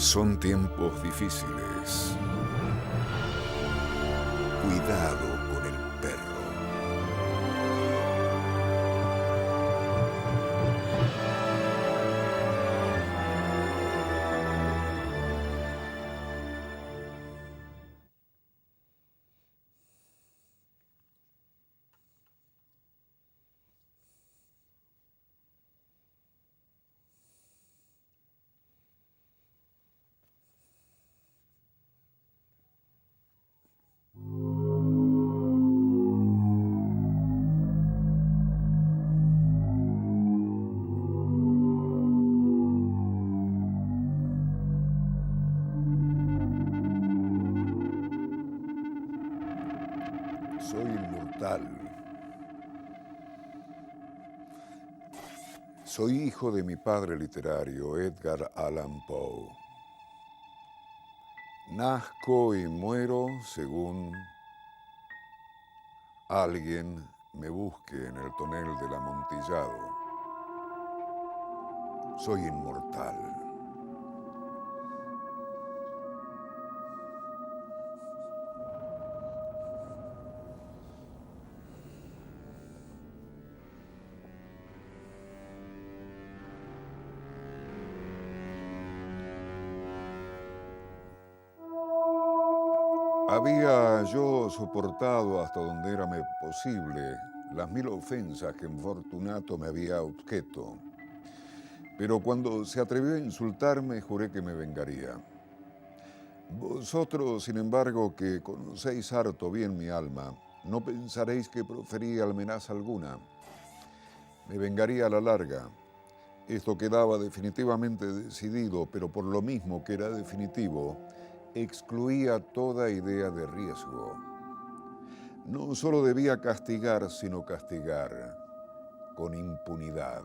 Son tiempos difíciles. Cuidado con el perro. Soy inmortal. Soy hijo de mi padre literario, Edgar Allan Poe. Nazco y muero según alguien me busque en el tonel del Amontillado. Soy inmortal. Había yo soportado hasta donde era posible las 1000 ofensas que Fortunato me había objeto, pero cuando se atrevió a insultarme juré que me vengaría. Vosotros, sin embargo, que conocéis harto bien mi alma, no pensaréis que profería amenaza alguna. Me vengaría a la larga. Esto quedaba definitivamente decidido, pero por lo mismo que era definitivo, excluía toda idea de riesgo. No solo debía castigar, sino castigar con impunidad.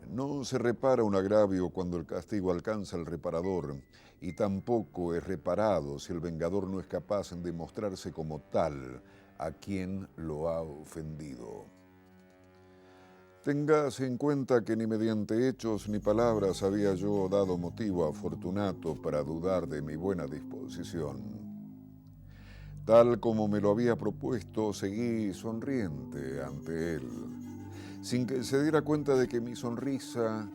No se repara un agravio cuando el castigo alcanza al reparador, y tampoco es reparado si el vengador no es capaz de mostrarse como tal a quien lo ha ofendido. Tengas en cuenta que ni mediante hechos ni palabras había yo dado motivo a Fortunato para dudar de mi buena disposición. Tal como me lo había propuesto, seguí sonriente ante él, sin que se diera cuenta de que mi sonrisa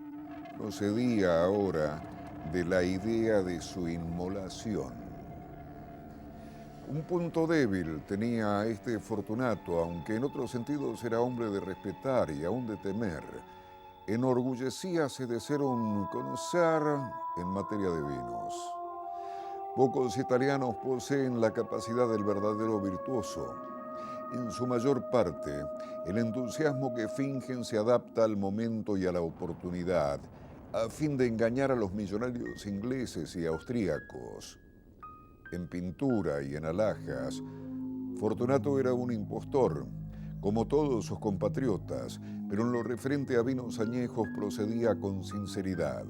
procedía ahora de la idea de su inmolación. Un punto débil tenía este Fortunato, aunque en otros sentidos era hombre de respetar y aún de temer. Enorgullecíase de ser un connoisseur en materia de vinos. Pocos italianos poseen la capacidad del verdadero virtuoso. En su mayor parte, el entusiasmo que fingen se adapta al momento y a la oportunidad, a fin de engañar a los millonarios ingleses y austríacos. En pintura y en alhajas, Fortunato era un impostor, como todos sus compatriotas, pero en lo referente a vinos añejos procedía con sinceridad.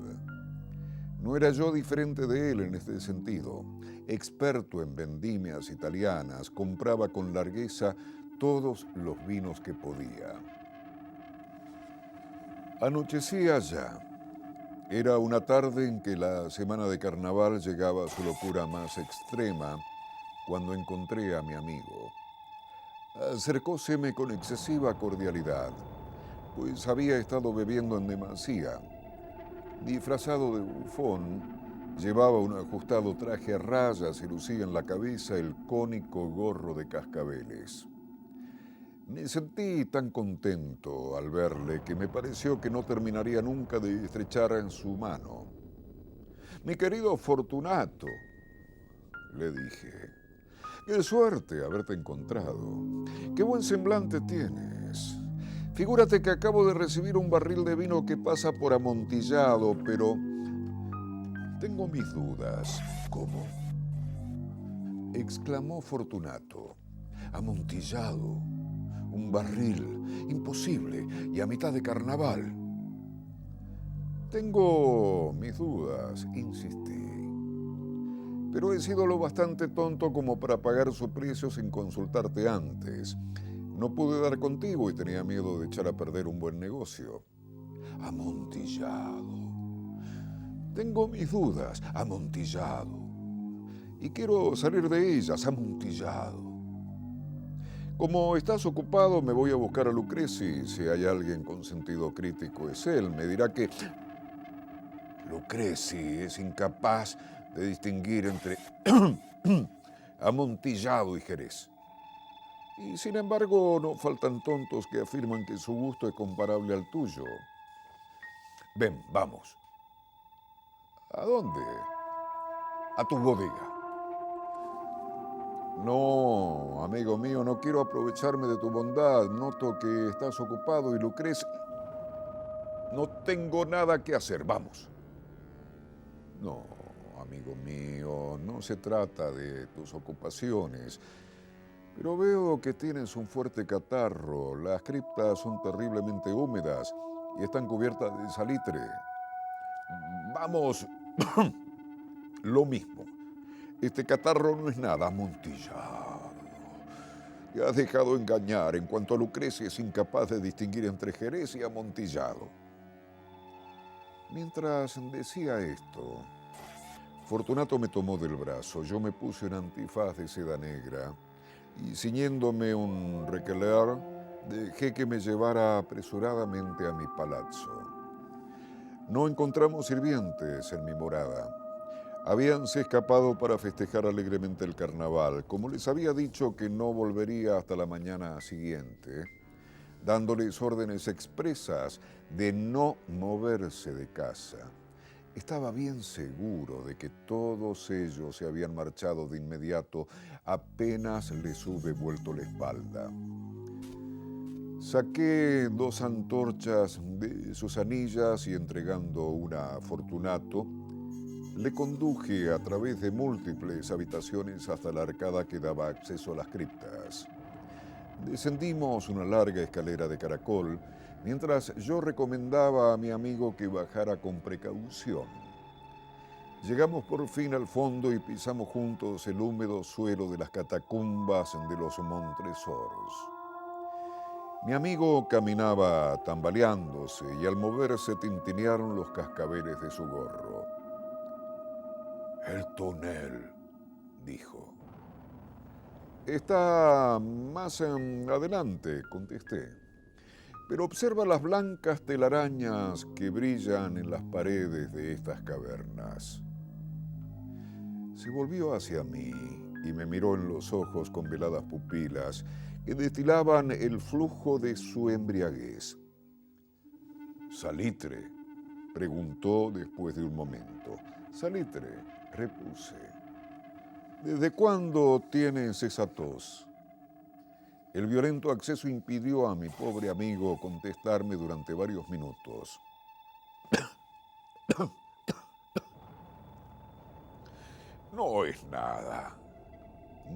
No era yo diferente de él en este sentido. Experto en vendimias italianas, compraba con largueza todos los vinos que podía. Anochecía ya. Era una tarde en que la semana de carnaval llegaba a su locura más extrema cuando encontré a mi amigo. Acercóseme con excesiva cordialidad, pues había estado bebiendo en demasía. Disfrazado de bufón, llevaba un ajustado traje a rayas y lucía en la cabeza el cónico gorro de cascabeles. Me sentí tan contento al verle que me pareció que no terminaría nunca de estrechar en su mano. «Mi querido Fortunato», le dije, «qué suerte haberte encontrado. Qué buen semblante tienes. Figúrate que acabo de recibir un barril de vino que pasa por Amontillado, pero tengo mis dudas». «¿Cómo?», exclamó Fortunato. «Amontillado. Un barril, imposible, y a mitad de carnaval». «Tengo mis dudas», insistí, «pero he sido lo bastante tonto como para pagar su precio sin consultarte antes. No pude dar contigo y tenía miedo de echar a perder un buen negocio». «Amontillado. Tengo mis dudas, amontillado. Y quiero salir de ellas, amontillado. Como estás ocupado, me voy a buscar a Lucreci. Si hay alguien con sentido crítico, es él. Me dirá que Lucreci es incapaz de distinguir entre amontillado y Jerez. Y sin embargo, no faltan tontos que afirman que su gusto es comparable al tuyo. Ven, vamos. ¿A dónde? A tu bodega. No, amigo mío, no quiero aprovecharme de tu bondad. Noto que estás ocupado y Lucreci... No tengo nada que hacer, vamos. No, amigo mío, no se trata de tus ocupaciones. Pero veo que tienes un fuerte catarro. Las criptas son terriblemente húmedas y están cubiertas de salitre. Vamos, lo mismo. Este catarro no es nada amontillado. Te has dejado engañar. En cuanto a Lucreci, es incapaz de distinguir entre Jerez y amontillado. Mientras decía esto, Fortunato me tomó del brazo. Yo me puse un antifaz de seda negra y, ciñéndome un requeler, dejé que me llevara apresuradamente a mi palazzo. No encontramos sirvientes en mi morada. Habíanse escapado para festejar alegremente el carnaval, como les había dicho que no volvería hasta la mañana siguiente, dándoles órdenes expresas de no moverse de casa. Estaba bien seguro de que todos ellos se habían marchado de inmediato apenas les hube vuelto la espalda. Saqué 2 antorchas de sus anillas y, entregando una a Fortunato, le conduje a través de múltiples habitaciones hasta la arcada que daba acceso a las criptas. Descendimos una larga escalera de caracol, mientras yo recomendaba a mi amigo que bajara con precaución. Llegamos por fin al fondo y pisamos juntos el húmedo suelo de las catacumbas de los Montresors. Mi amigo caminaba tambaleándose y al moverse tintinearon los cascabeles de su gorro. «El túnel», dijo. «Está más adelante», contesté. «Pero observa las blancas telarañas que brillan en las paredes de estas cavernas». Se volvió hacia mí y me miró en los ojos con veladas pupilas que destilaban el flujo de su embriaguez. «¿Salitre?», preguntó después de un momento. «Salitre», repuse. «¿Desde cuándo tienes esa tos?». El violento acceso impidió a mi pobre amigo contestarme durante varios minutos. «No es nada»,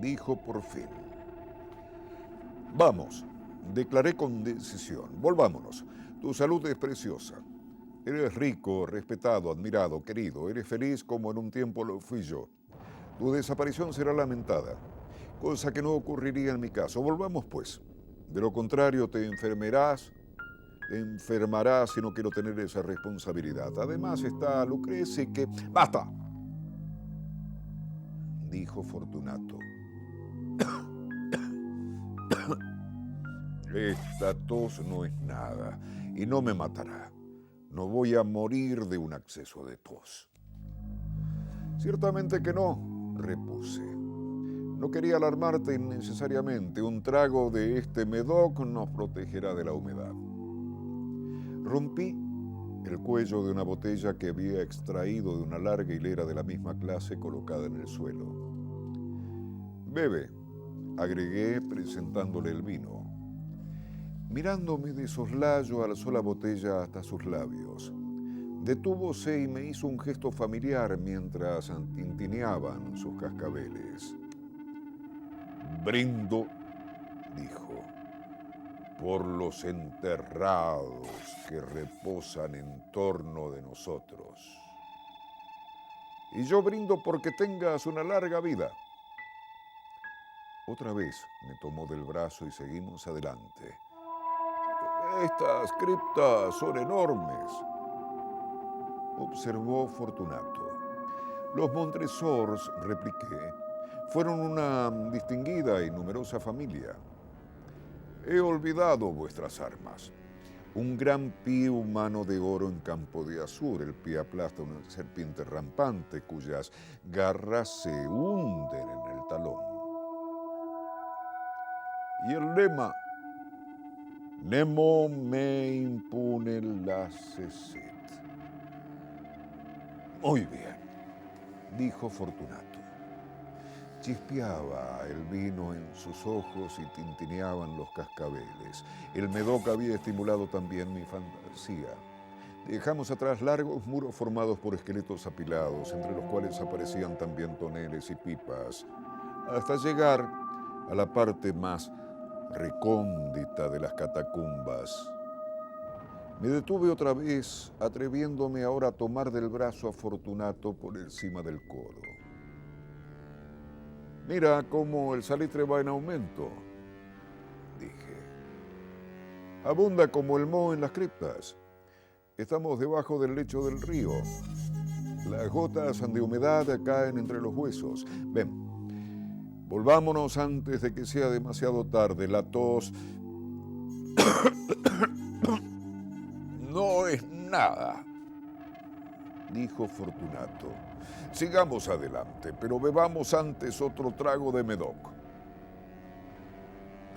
dijo por fin. «Vamos», declaré con decisión. «Volvámonos. Tu salud es preciosa. Eres rico, respetado, admirado, querido. Eres feliz como en un tiempo lo fui yo. Tu desaparición será lamentada, cosa que no ocurriría en mi caso. Volvamos, pues. De lo contrario, te enfermarás y no quiero tener esa responsabilidad. Además está Lucreci que...» «¡Basta!», dijo Fortunato. «Esta tos no es nada y no me matará. No voy a morir de un acceso de tos». «Ciertamente que no», repuse. «No quería alarmarte innecesariamente. Un trago de este Medoc nos protegerá de la humedad». Rompí el cuello de una botella que había extraído de una larga hilera de la misma clase colocada en el suelo. «Bebe», agregué presentándole el vino. Mirándome de soslayo, alzó la botella hasta sus labios. Detúvose y me hizo un gesto familiar mientras tintineaban sus cascabeles. «Brindo», dijo, «por los enterrados que reposan en torno de nosotros. Y yo brindo porque tengas una larga vida». Otra vez me tomó del brazo y seguimos adelante. «Estas criptas son enormes». observó Fortunato. Los Montresors, repliqué, fueron una distinguida y numerosa familia. He olvidado vuestras armas. Un gran pie humano de oro en campo de azur. El pie aplasta una serpiente rampante cuyas garras se hunden en el talón. Y el lema, Nemo me impune lacessit. Muy bien, dijo Fortunato. Chispeaba el vino en sus ojos y tintineaban los cascabeles. El Medoc había estimulado también mi fantasía. Dejamos atrás largos muros formados por esqueletos apilados, entre los cuales aparecían también toneles y pipas, hasta llegar a la parte más recóndita de las catacumbas. Me detuve otra vez, atreviéndome ahora a tomar del brazo a Fortunato por encima del codo. Mira cómo el salitre va en aumento, dije. Abunda como el moho en las criptas. Estamos debajo del lecho del río. Las gotas de humedad caen entre los huesos. Ven, volvámonos antes de que sea demasiado tarde. La tos no es nada, dijo Fortunato. Sigamos adelante, pero bebamos antes otro trago de Medoc.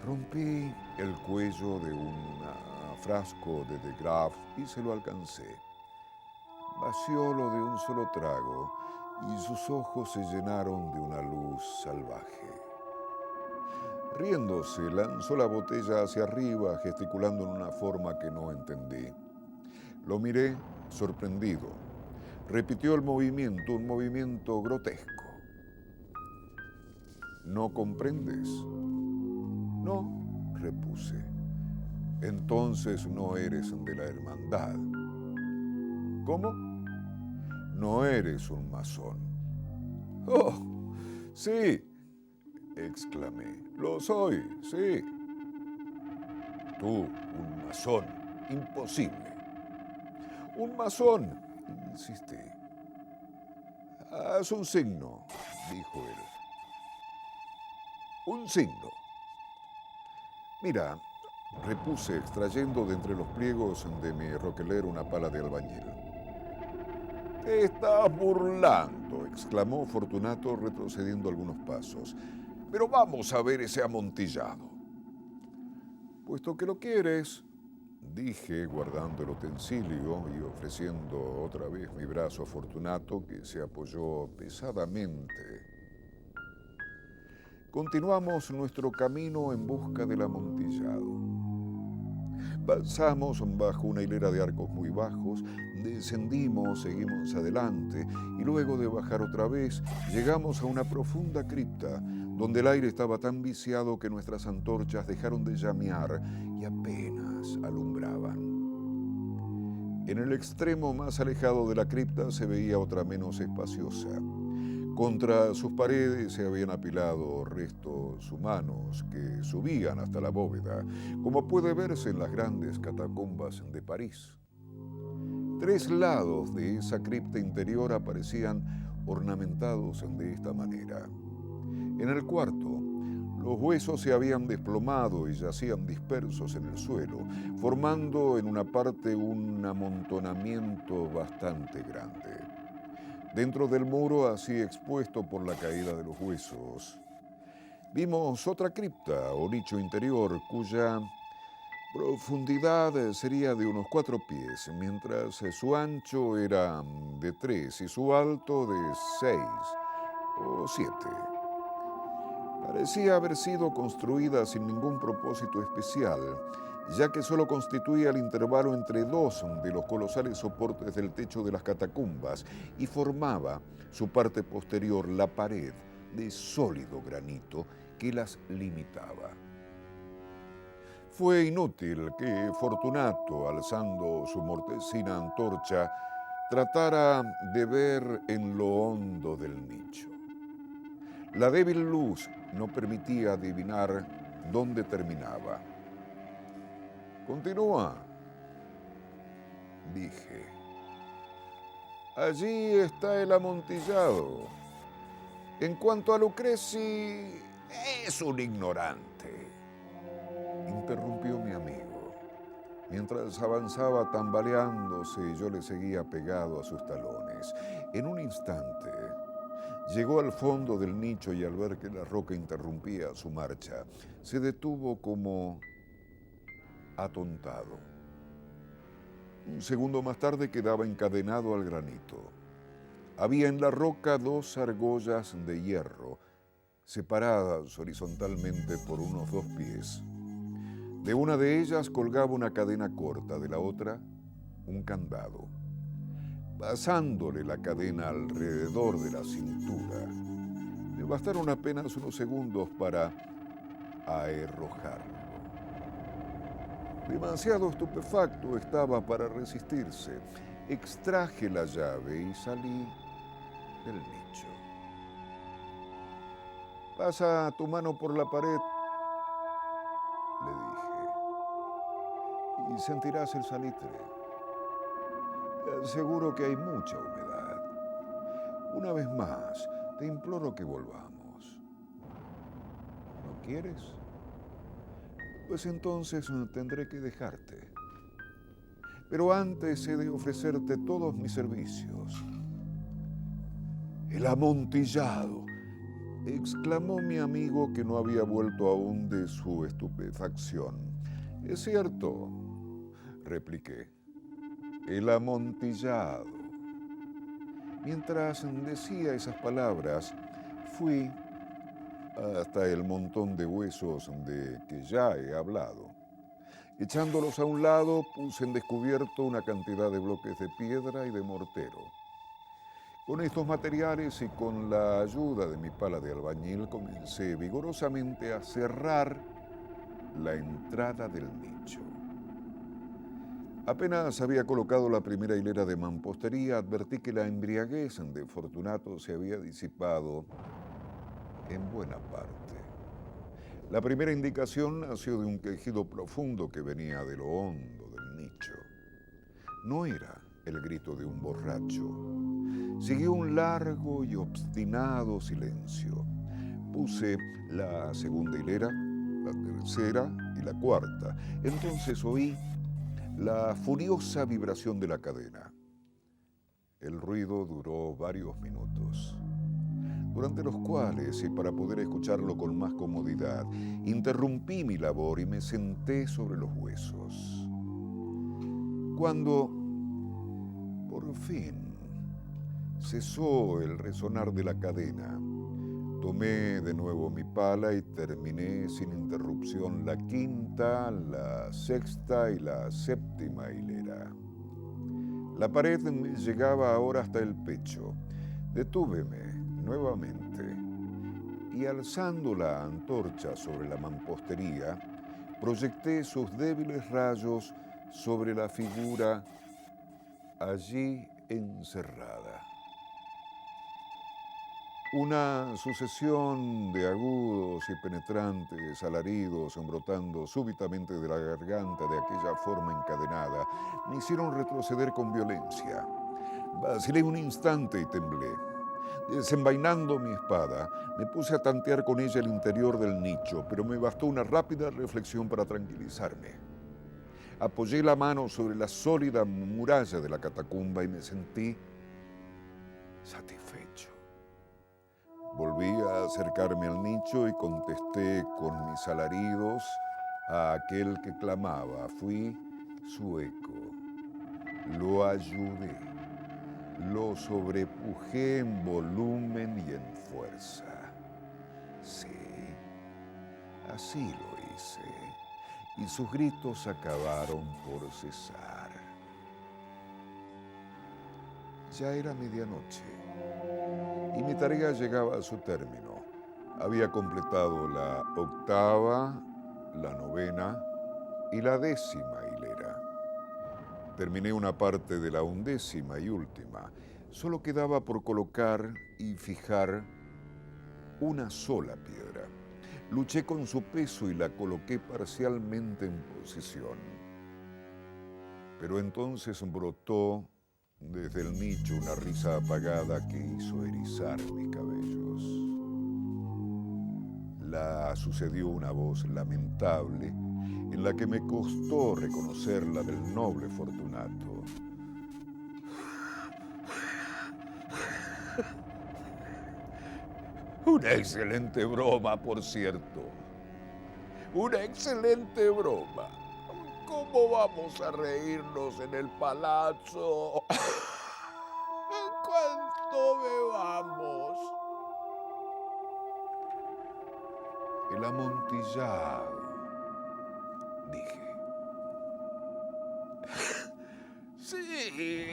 Rompí el cuello de un frasco de De Graaf y se lo alcancé. Vaciólo de un solo trago y sus ojos se llenaron de una luz salvaje. Riéndose, lanzó la botella hacia arriba, gesticulando en una forma que no entendí. Lo miré, sorprendido. Repitió el movimiento, un movimiento grotesco. ¿No comprendes? No, repuse. Entonces no eres de la hermandad. ¿Cómo? No eres un masón. ¡Oh, sí!, exclamé. Lo soy, sí. Tú, un masón. Imposible. Un masón, insistí. Haz un signo, dijo él. Un signo. Mira, repuse, extrayendo de entre los pliegos de mi roqueler una pala de albañil. Te estás burlando, exclamó Fortunato, retrocediendo algunos pasos. Pero vamos a ver ese amontillado. Puesto que lo quieres, dije, guardando el utensilio y ofreciendo otra vez mi brazo a Fortunato, que se apoyó pesadamente. Continuamos nuestro camino en busca del amontillado. Pasamos bajo una hilera de arcos muy bajos, descendimos, seguimos adelante y luego de bajar otra vez llegamos a una profunda cripta donde el aire estaba tan viciado que nuestras antorchas dejaron de llamear y apenas alumbraban. En el extremo más alejado de la cripta se veía otra menos espaciosa. Contra sus paredes se habían apilado restos humanos que subían hasta la bóveda, como puede verse en las grandes catacumbas de París. 3 lados de esa cripta interior aparecían ornamentados de esta manera. En el cuarto, los huesos se habían desplomado y yacían dispersos en el suelo, formando en una parte un amontonamiento bastante grande. Dentro del muro, así expuesto por la caída de los huesos, vimos otra cripta o nicho interior cuya profundidad sería de unos 4 pies, mientras su ancho era de 3 y su alto de 6 o 7. Parecía haber sido construida sin ningún propósito especial, ya que solo constituía el intervalo entre 2 de los colosales soportes del techo de las catacumbas y formaba su parte posterior la pared de sólido granito que las limitaba. Fue inútil que Fortunato, alzando su mortecina antorcha, tratara de ver en lo hondo del nicho. La débil luz no permitía adivinar dónde terminaba. Continúa, dije. Allí está el amontillado. En cuanto a Lucreci, es un ignorante, interrumpió mi amigo. Mientras avanzaba tambaleándose, yo le seguía pegado a sus talones. En un instante, llegó al fondo del nicho y al ver que la roca interrumpía su marcha, se detuvo como atontado. Un segundo más tarde quedaba encadenado al granito. Había en la roca 2 argollas de hierro, separadas horizontalmente por unos 2 pies. De una de ellas colgaba una cadena corta, de la otra un candado. Pasándole la cadena alrededor de la cintura, le bastaron apenas unos segundos para arrojarlo. Demasiado estupefacto estaba para resistirse. Extraje la llave y salí del nicho. Pasa tu mano por la pared, le dije, y sentirás el salitre. Seguro que hay mucha humedad. Una vez más, te imploro que volvamos. ¿No quieres? Pues entonces tendré que dejarte. Pero antes he de ofrecerte todos mis servicios. El amontillado, exclamó mi amigo, que no había vuelto aún de su estupefacción. Es cierto, repliqué. El amontillado. Mientras decía esas palabras, fui hasta el montón de huesos de que ya he hablado. Echándolos a un lado, puse en descubierto una cantidad de bloques de piedra y de mortero. Con estos materiales y con la ayuda de mi pala de albañil, comencé vigorosamente a cerrar la entrada del nicho. Apenas había colocado la primera hilera de mampostería, advertí que la embriaguez de Fortunato se había disipado en buena parte. La primera indicación nació de un quejido profundo que venía de lo hondo del nicho. No era el grito de un borracho. Siguió un largo y obstinado silencio. Puse la segunda hilera, la tercera y la cuarta. Entonces oí la furiosa vibración de la cadena. El ruido duró varios minutos, durante los cuales, y para poder escucharlo con más comodidad, interrumpí mi labor y me senté sobre los huesos. Cuando, por fin, cesó el resonar de la cadena, tomé de nuevo mi pala y terminé sin interrupción la quinta, la sexta y la séptima hilera. La pared me llegaba ahora hasta el pecho. Detúveme nuevamente y, alzando la antorcha sobre la mampostería, proyecté sus débiles rayos sobre la figura allí encerrada. Una sucesión de agudos y penetrantes alaridos brotando súbitamente de la garganta de aquella forma encadenada me hicieron retroceder con violencia. Vacilé un instante y temblé. Desenvainando mi espada, me puse a tantear con ella el interior del nicho, pero me bastó una rápida reflexión para tranquilizarme. Apoyé la mano sobre la sólida muralla de la catacumba y me sentí satisfecho. Volví a acercarme al nicho y contesté con mis alaridos a aquel que clamaba. Fui su eco. Lo ayudé. Lo sobrepujé en volumen y en fuerza. Sí, así lo hice. Y sus gritos acabaron por cesar. Ya era medianoche y mi tarea llegaba a su término. Había completado la octava, la novena y la 10ª hilera. Terminé una parte de la 11ª y última. Solo quedaba por colocar y fijar una sola piedra. Luché con su peso y la coloqué parcialmente en posición. Pero entonces brotó Desde el nicho, una risa apagada que hizo erizar mis cabellos. Sucedió una voz lamentable en la que me costó reconocerla del noble Fortunato. Una excelente broma, por cierto. Una excelente broma. ¿Cómo vamos a reírnos en el palazzo? ¿Cuánto bebamos? El amontillado, dije. Sí,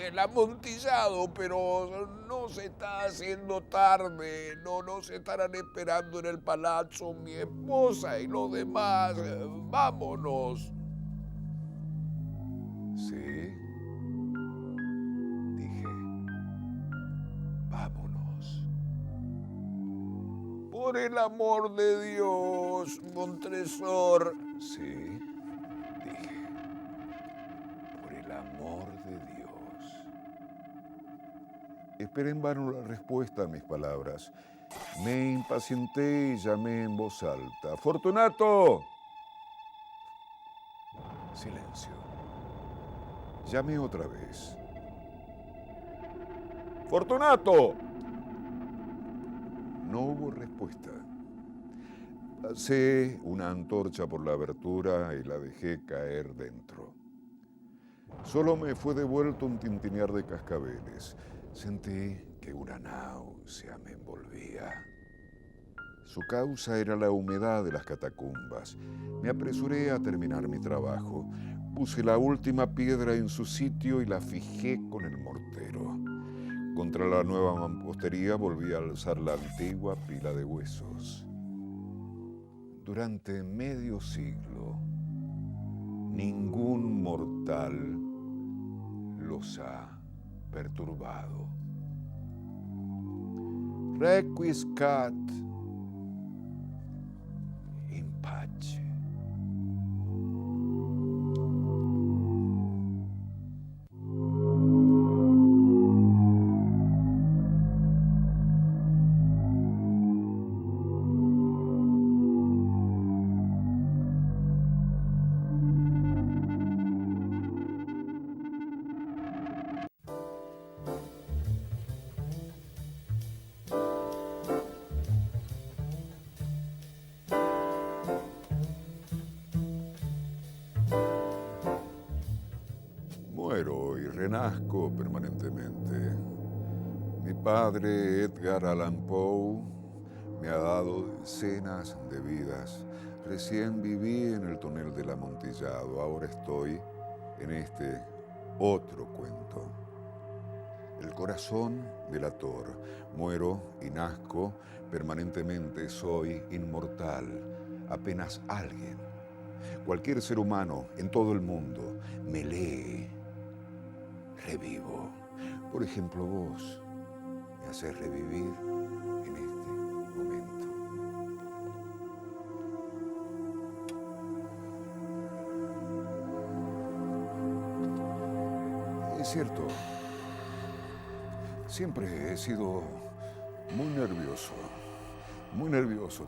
el amontillado, pero no se está haciendo tarde. No nos estarán esperando en el palazzo mi esposa y los demás. Vámonos. Sí, dije. Vámonos. Por el amor de Dios, Montresor. Sí, dije. Por el amor de Dios. Esperé en vano la respuesta a mis palabras. Me impacienté y llamé en voz alta. ¡Fortunato! Silencio. Llamé otra vez. ¡Fortunato! No hubo respuesta. Pasé una antorcha por la abertura y la dejé caer dentro. Solo me fue devuelto un tintinear de cascabeles. Sentí que una náusea me envolvía. Su causa era la humedad de las catacumbas. Me apresuré a terminar mi trabajo. Puse la última piedra en su sitio y la fijé con el mortero. Contra la nueva mampostería volví a alzar la antigua pila de huesos. Durante medio siglo, ningún mortal los ha perturbado. Requiescat in pace. Muero y renazco permanentemente. Mi padre, Edgar Allan Poe, me ha dado decenas de vidas. Recién viví en el tonel del amontillado, ahora estoy en este otro cuento. El corazón delator. Muero y nazco permanentemente, soy inmortal, apenas alguien. Cualquier ser humano en todo el mundo me lee. Revivo. Por ejemplo, vos me haces revivir en este momento. Es cierto, siempre he sido muy nervioso,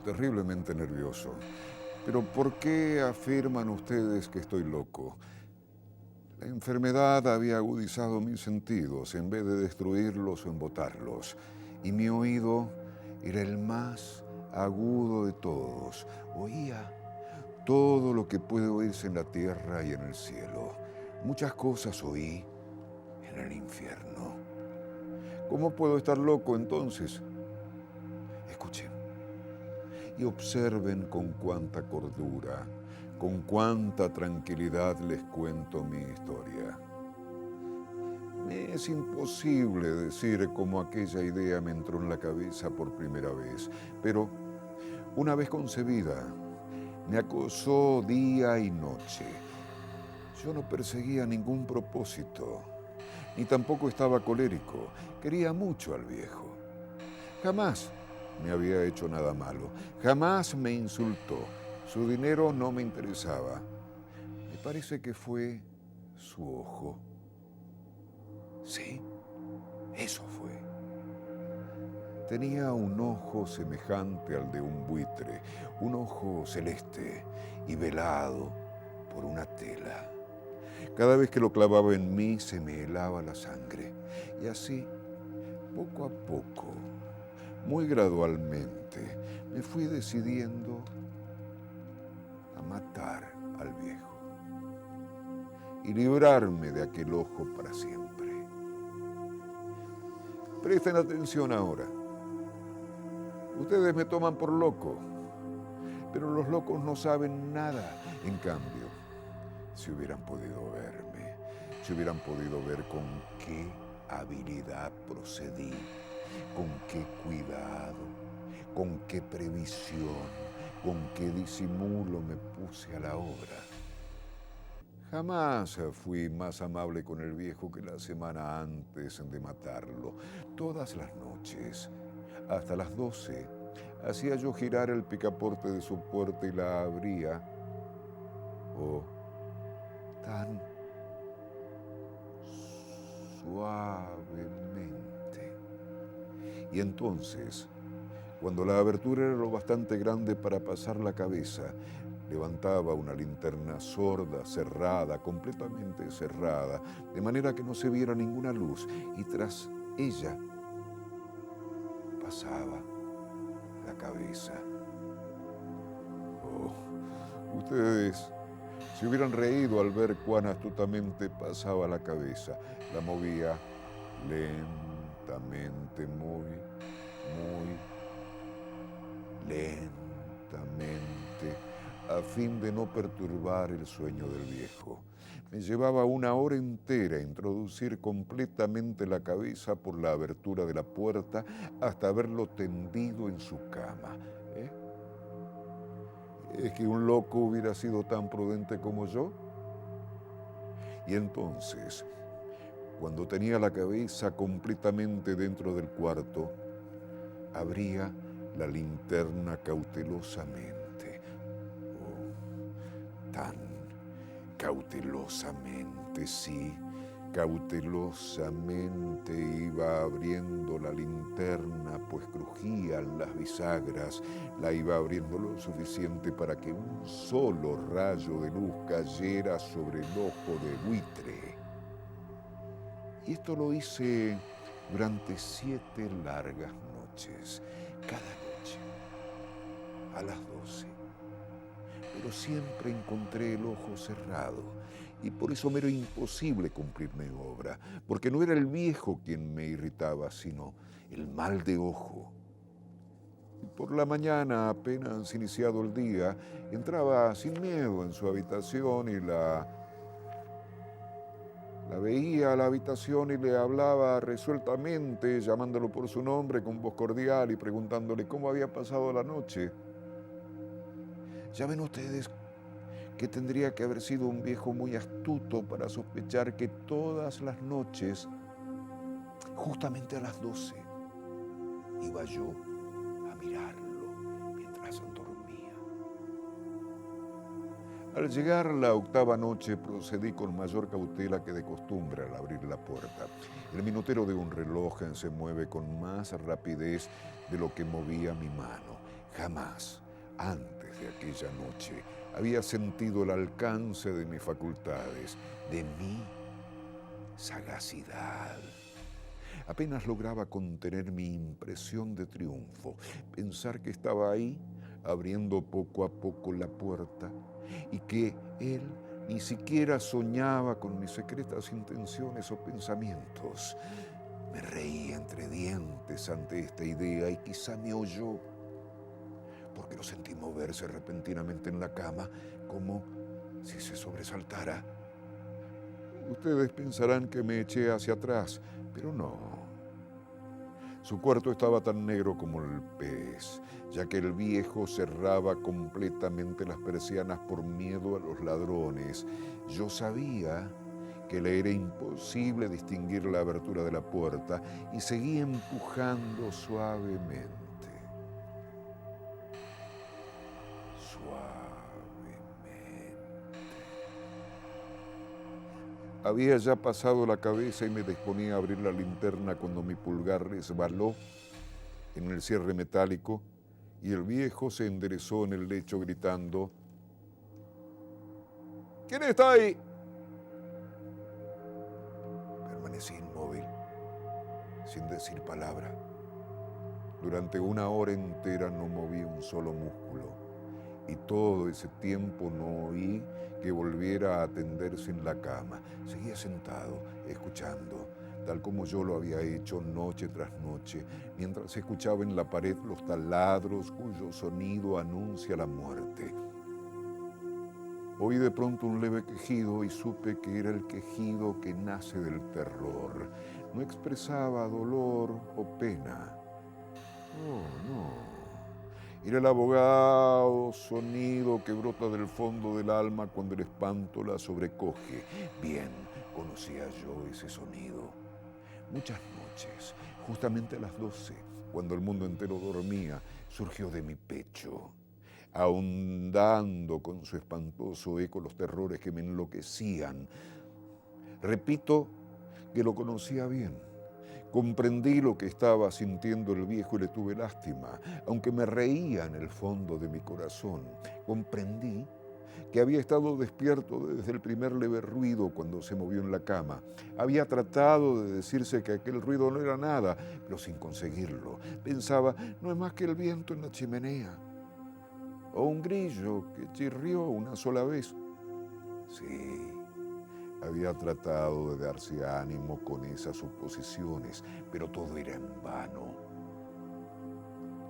terriblemente nervioso. Pero ¿por qué afirman ustedes que estoy loco? La enfermedad había agudizado mis sentidos en vez de destruirlos o embotarlos, y mi oído era el más agudo de todos. Oía todo lo que puede oírse en la tierra y en el cielo. Muchas cosas oí en el infierno. ¿Cómo puedo estar loco entonces? Escuchen y observen con cuánta cordura, con cuánta tranquilidad les cuento mi historia. Me es imposible decir cómo aquella idea me entró en la cabeza por primera vez, pero una vez concebida, me acosó día y noche. Yo no perseguía ningún propósito, ni tampoco estaba colérico. Quería mucho al viejo. Jamás me había hecho nada malo, jamás me insultó. Su dinero no me interesaba. Me parece que fue su ojo. Sí, Eso fue. Tenía un ojo semejante al de un buitre, un ojo celeste y velado por una tela. Cada vez que lo clavaba en mí se me helaba la sangre. Y así, poco a poco, muy gradualmente, me fui decidiendo a matar al viejo y librarme de aquel ojo para siempre. Presten atención ahora. Ustedes me toman por loco, pero los locos no saben nada. En cambio, si hubieran podido verme, si hubieran podido ver con qué habilidad procedí, con qué cuidado, con qué previsión, con qué disimulo me puse a la obra. Jamás fui más amable con el viejo que la semana antes de matarlo. Todas las noches, hasta las 12, hacía yo girar el picaporte de su puerta y la abría. Oh, tan suavemente. Y entonces, cuando la abertura era lo bastante grande para pasar la cabeza, levantaba una linterna sorda, cerrada, completamente cerrada, de manera que no se viera ninguna luz, y tras ella pasaba la cabeza. Oh, ustedes se hubieran reído al ver cuán astutamente pasaba la cabeza. La movía lentamente, muy lentamente, a fin de no perturbar el sueño del viejo. Me llevaba 1 hora entera introducir completamente la cabeza por la abertura de la puerta hasta verlo tendido en su cama. ¿Es que un loco hubiera sido tan prudente como yo? Y entonces, cuando tenía la cabeza completamente dentro del cuarto, abría la linterna cautelosamente. Oh, tan cautelosamente, sí, cautelosamente iba abriendo la linterna, pues crujían las bisagras. La iba abriendo lo suficiente para que un solo rayo de luz cayera sobre el ojo de buitre. Y esto lo hice durante 7 largas noches, cada noche, a las 12. Pero siempre encontré el ojo cerrado, y por eso me era imposible cumplir mi obra, porque no era el viejo quien me irritaba, sino el mal de ojo. Y por la mañana, apenas iniciado el día, entraba sin miedo en su habitación y la veía a la habitación y le hablaba resueltamente, llamándolo por su nombre con voz cordial y preguntándole cómo había pasado la noche. Ya ven ustedes que tendría que haber sido un viejo muy astuto para sospechar que todas las noches, justamente a las 12, iba yo a mirarlo mientras dormía. Al llegar la 8ª noche procedí con mayor cautela que de costumbre al abrir la puerta. El minutero de un reloj se mueve con más rapidez de lo que movía mi mano. Jamás, antes de aquella noche, había sentido el alcance de mis facultades, de mi sagacidad. Apenas lograba contener mi impresión de triunfo, pensar que estaba ahí, abriendo poco a poco la puerta, y que él ni siquiera soñaba con mis secretas intenciones o pensamientos. Me reí entre dientes ante esta idea y quizá me oyó, porque lo sentí moverse repentinamente en la cama, como si se sobresaltara. Ustedes pensarán que me eché hacia atrás, pero no. Su cuarto estaba tan negro como el pez, ya que el viejo cerraba completamente las persianas por miedo a los ladrones. Yo sabía que le era imposible distinguir la abertura de la puerta y seguí empujando suavemente. Había ya pasado la cabeza y me disponía a abrir la linterna cuando mi pulgar resbaló en el cierre metálico y el viejo se enderezó en el lecho gritando: ¿Quién está ahí? Permanecí inmóvil, sin decir palabra. Durante 1 hora entera no moví un solo músculo y todo ese tiempo no oí que volviera a tenderse en la cama. Seguía sentado, escuchando, tal como yo lo había hecho noche tras noche, mientras escuchaba en la pared los taladros cuyo sonido anuncia la muerte. Oí de pronto un leve quejido y supe que era el quejido que nace del terror. No expresaba dolor o pena. No. Era el abogado sonido que brota del fondo del alma cuando el espanto la sobrecoge. Bien conocía yo ese sonido. Muchas noches, justamente a las 12, cuando el mundo entero dormía, surgió de mi pecho, ahondando con su espantoso eco los terrores que me enloquecían. Repito que lo conocía bien. Comprendí lo que estaba sintiendo el viejo y le tuve lástima, aunque me reía en el fondo de mi corazón. Comprendí que había estado despierto desde el primer leve ruido cuando se movió en la cama. Había tratado de decirse que aquel ruido no era nada, pero sin conseguirlo. Pensaba, no es más que el viento en la chimenea, o un grillo que chirrió una sola vez. Sí. Había tratado de darse ánimo con esas suposiciones, pero todo era en vano.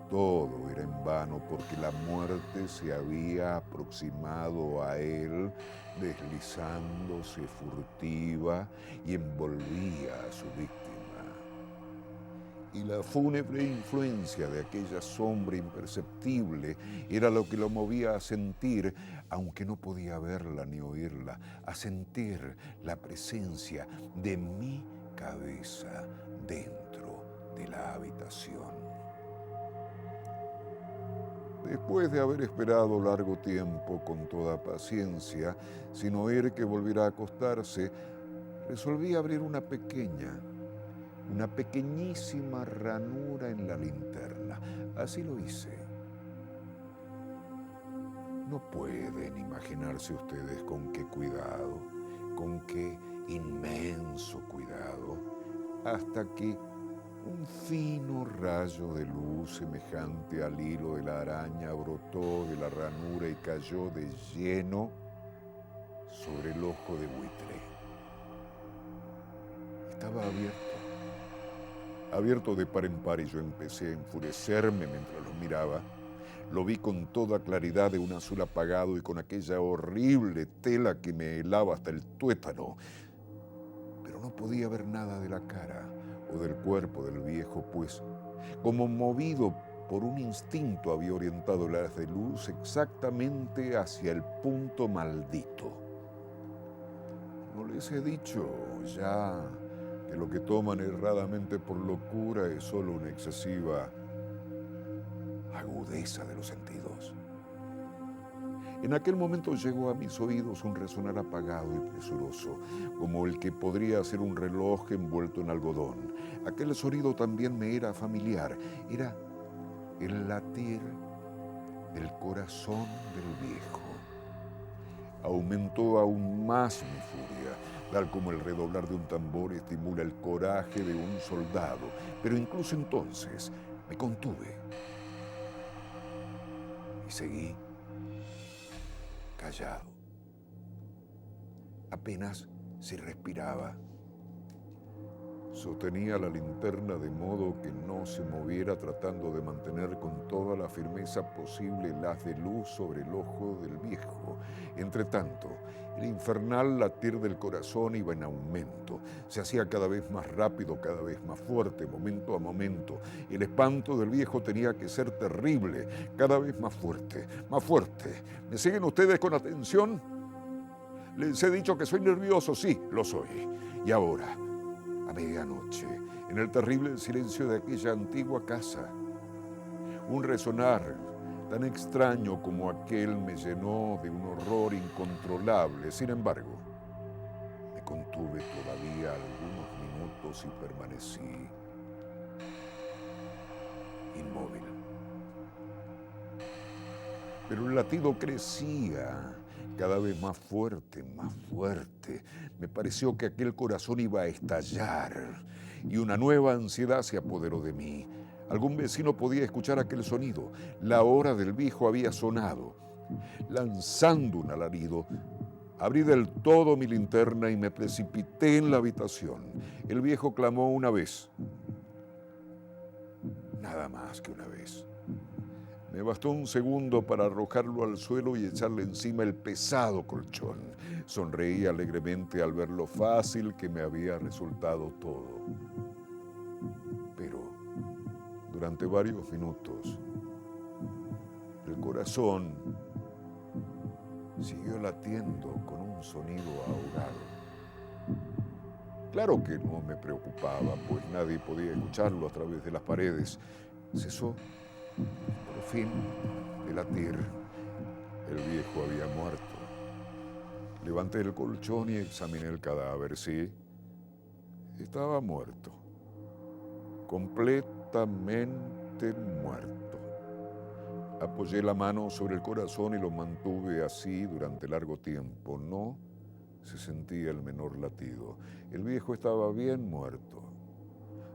Todo era en vano porque la muerte se había aproximado a él, deslizándose furtiva y envolvía a su víctima. Y la fúnebre influencia de aquella sombra imperceptible era lo que lo movía a sentir, aunque no podía verla ni oírla, a sentir la presencia de mi cabeza dentro de la habitación. Después de haber esperado largo tiempo con toda paciencia, sin oír que volviera a acostarse, resolví abrir una pequeñísima ranura en la linterna. Así lo hice. No pueden imaginarse ustedes con qué cuidado, con qué inmenso cuidado, hasta que un fino rayo de luz semejante al hilo de la araña brotó de la ranura y cayó de lleno sobre el ojo de buitre. Estaba abierto de par en par, y yo empecé a enfurecerme mientras lo miraba. Lo vi con toda claridad de un azul apagado y con aquella horrible tela que me helaba hasta el tuétano. Pero no podía ver nada de la cara o del cuerpo del viejo, pues, como movido por un instinto, había orientado el haz de luz exactamente hacia el punto maldito. ¿No les he dicho ya que lo que toman erradamente por locura es solo una excesiva agudeza de los sentidos? En aquel momento llegó a mis oídos un resonar apagado y presuroso, como el que podría ser un reloj envuelto en algodón. Aquel sonido también me era familiar. Era el latir del corazón del viejo. Aumentó aún más mi furia, tal como el redoblar de un tambor estimula el coraje de un soldado. Pero incluso entonces me contuve y seguí callado. Apenas se respiraba. Sostenía la linterna de modo que no se moviera, tratando de mantener con toda la firmeza posible el haz de luz sobre el ojo del viejo. Entretanto, el infernal latir del corazón iba en aumento. Se hacía cada vez más rápido, cada vez más fuerte, momento a momento. El espanto del viejo tenía que ser terrible, cada vez más fuerte, más fuerte. ¿Me siguen ustedes con atención? Les he dicho que soy nervioso, sí, lo soy. Y ahora, a medianoche, en el terrible silencio de aquella antigua casa, un resonar tan extraño como aquel me llenó de un horror incontrolable. Sin embargo, me contuve. Mantuve todavía algunos minutos y permanecí inmóvil. Pero el latido crecía, cada vez más fuerte, más fuerte. Me pareció que aquel corazón iba a estallar y una nueva ansiedad se apoderó de mí. Algún vecino podía escuchar aquel sonido. La hora del viejo había sonado. Lanzando un alarido, abrí del todo mi linterna y me precipité en la habitación. El viejo clamó una vez. Nada más que una vez. Me bastó un segundo para arrojarlo al suelo y echarle encima el pesado colchón. Sonreí alegremente al ver lo fácil que me había resultado todo. Pero durante varios minutos, el corazón siguió latiendo con un sonido ahogado. Claro que no me preocupaba, pues nadie podía escucharlo a través de las paredes. Cesó, por fin, de latir. El viejo había muerto. Levanté el colchón y examiné el cadáver. Sí, estaba muerto. Completamente muerto. Apoyé la mano sobre el corazón y lo mantuve así durante largo tiempo. No se sentía el menor latido. El viejo estaba bien muerto.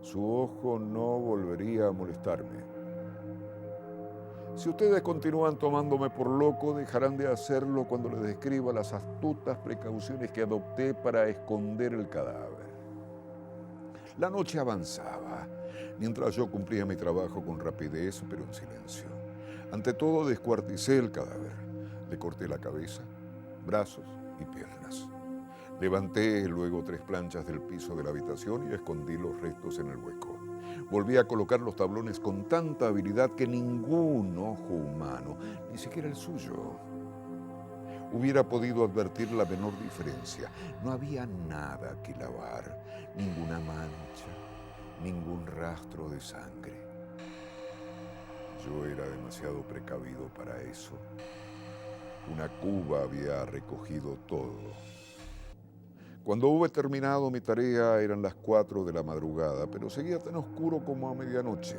Su ojo no volvería a molestarme. Si ustedes continúan tomándome por loco, dejarán de hacerlo cuando les describa las astutas precauciones que adopté para esconder el cadáver. La noche avanzaba, mientras yo cumplía mi trabajo con rapidez, pero en silencio. Ante todo, descuarticé el cadáver. Le corté la cabeza, brazos y piernas. Levanté luego 3 planchas del piso de la habitación y escondí los restos en el hueco. Volví a colocar los tablones con tanta habilidad que ningún ojo humano, ni siquiera el suyo, hubiera podido advertir la menor diferencia. No había nada que lavar, ninguna mancha, ningún rastro de sangre. Yo era demasiado precavido para eso. Una cuba había recogido todo. Cuando hube terminado mi tarea eran las 4 de la madrugada, pero seguía tan oscuro como a medianoche.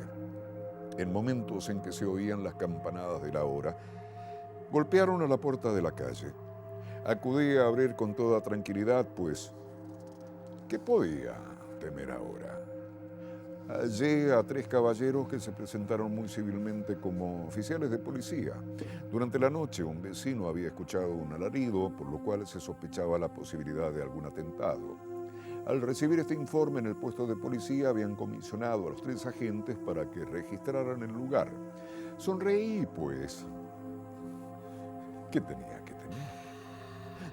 En momentos en que se oían las campanadas de la hora, golpearon a la puerta de la calle. Acudí a abrir con toda tranquilidad, pues, ¿qué podía temer ahora? Hallé a 3 caballeros que se presentaron muy civilmente como oficiales de policía. Durante la noche un vecino había escuchado un alarido, por lo cual se sospechaba la posibilidad de algún atentado. Al recibir este informe en el puesto de policía habían comisionado a los 3 agentes para que registraran el lugar. Sonreí, pues. ¿Qué tenía que temer?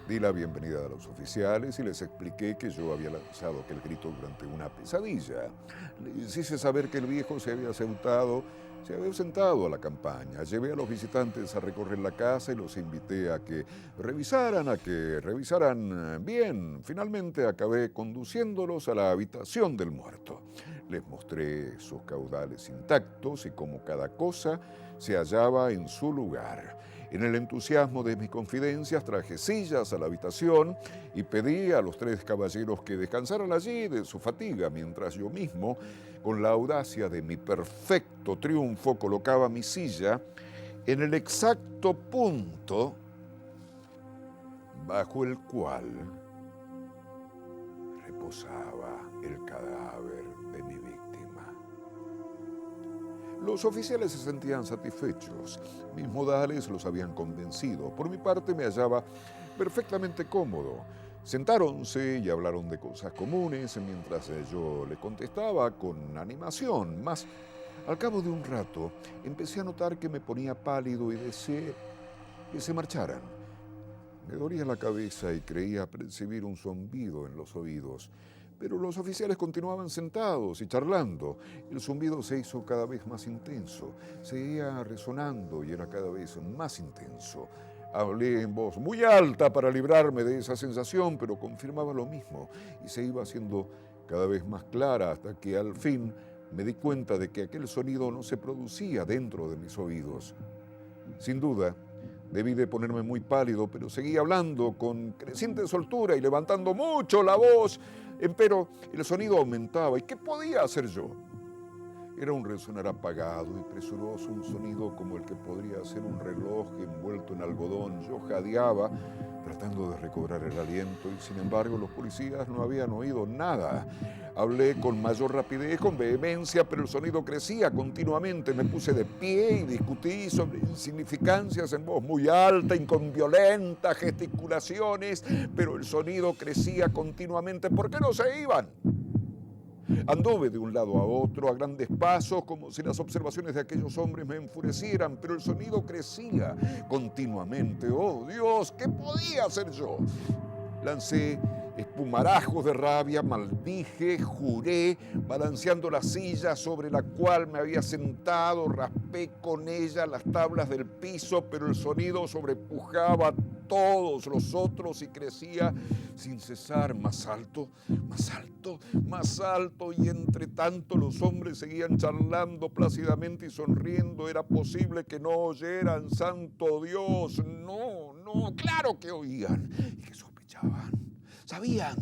Di la bienvenida a los oficiales y les expliqué que yo había lanzado aquel grito durante una pesadilla. Les hice saber que el viejo se había ausentado a la campaña. Llevé a los visitantes a recorrer la casa y los invité a que revisaran bien. Finalmente acabé conduciéndolos a la habitación del muerto. Les mostré sus caudales intactos y cómo cada cosa se hallaba en su lugar. En el entusiasmo de mis confidencias traje sillas a la habitación y pedí a los 3 caballeros que descansaran allí de su fatiga, mientras yo mismo, con la audacia de mi perfecto triunfo, colocaba mi silla en el exacto punto bajo el cual reposaba el cadáver de mi víctima. Los oficiales se sentían satisfechos. Mis modales los habían convencido. Por mi parte me hallaba perfectamente cómodo. Sentáronse y hablaron de cosas comunes mientras yo le contestaba con animación. Mas, al cabo de un rato, empecé a notar que me ponía pálido y deseé que se marcharan. Me dolía la cabeza y creía percibir un zumbido en los oídos. Pero los oficiales continuaban sentados y charlando. El zumbido se hizo cada vez más intenso, seguía resonando y era cada vez más intenso. Hablé en voz muy alta para librarme de esa sensación, pero confirmaba lo mismo y se iba haciendo cada vez más clara hasta que al fin me di cuenta de que aquel sonido no se producía dentro de mis oídos. Sin duda, Debí de ponerme muy pálido, pero seguí hablando con creciente soltura y levantando mucho la voz. Empero el sonido aumentaba. ¿Y qué podía hacer yo? Era un resonar apagado y presuroso, un sonido como el que podría ser un reloj envuelto en algodón. Yo jadeaba, tratando de recobrar el aliento, y sin embargo los policías no habían oído nada. Hablé con mayor rapidez, con vehemencia, pero el sonido crecía continuamente. Me puse de pie y discutí sobre insignificancias en voz muy alta y con violentas gesticulaciones, pero el sonido crecía continuamente. ¿Por qué no se iban? Anduve de un lado a otro a grandes pasos, como si las observaciones de aquellos hombres me enfurecieran, pero el sonido crecía continuamente. ¡Oh, Dios! ¿Qué podía hacer yo? Lancé espumarajos de rabia, maldije, juré, balanceando la silla sobre la cual me había sentado, raspé con ella las tablas del piso, pero el sonido sobrepujaba a todos los otros y crecía sin cesar, más alto, más alto, más alto, y entre tanto los hombres seguían charlando plácidamente y sonriendo. Era posible que no oyeran, santo Dios. No, claro que oían y que sospechaban. Sabían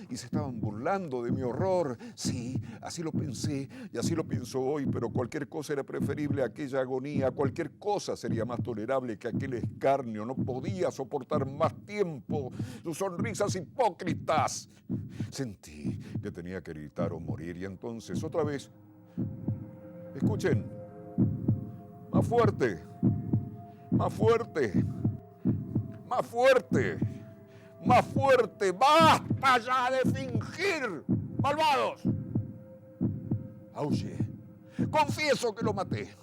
y se estaban burlando de mi horror. Sí, así lo pensé y así lo pienso hoy, pero cualquier cosa era preferible a aquella agonía, cualquier cosa sería más tolerable que aquel escarnio. No podía soportar más tiempo sus sonrisas hipócritas. Sentí que tenía que gritar o morir, y entonces otra vez, escuchen, más fuerte, más fuerte, más fuerte. ¡Más fuerte! ¡Basta ya de fingir! ¡Malvados! Aullé. Confieso que lo maté.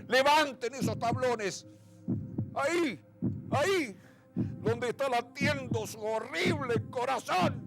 Levanten esos tablones. Ahí, donde está latiendo su horrible corazón.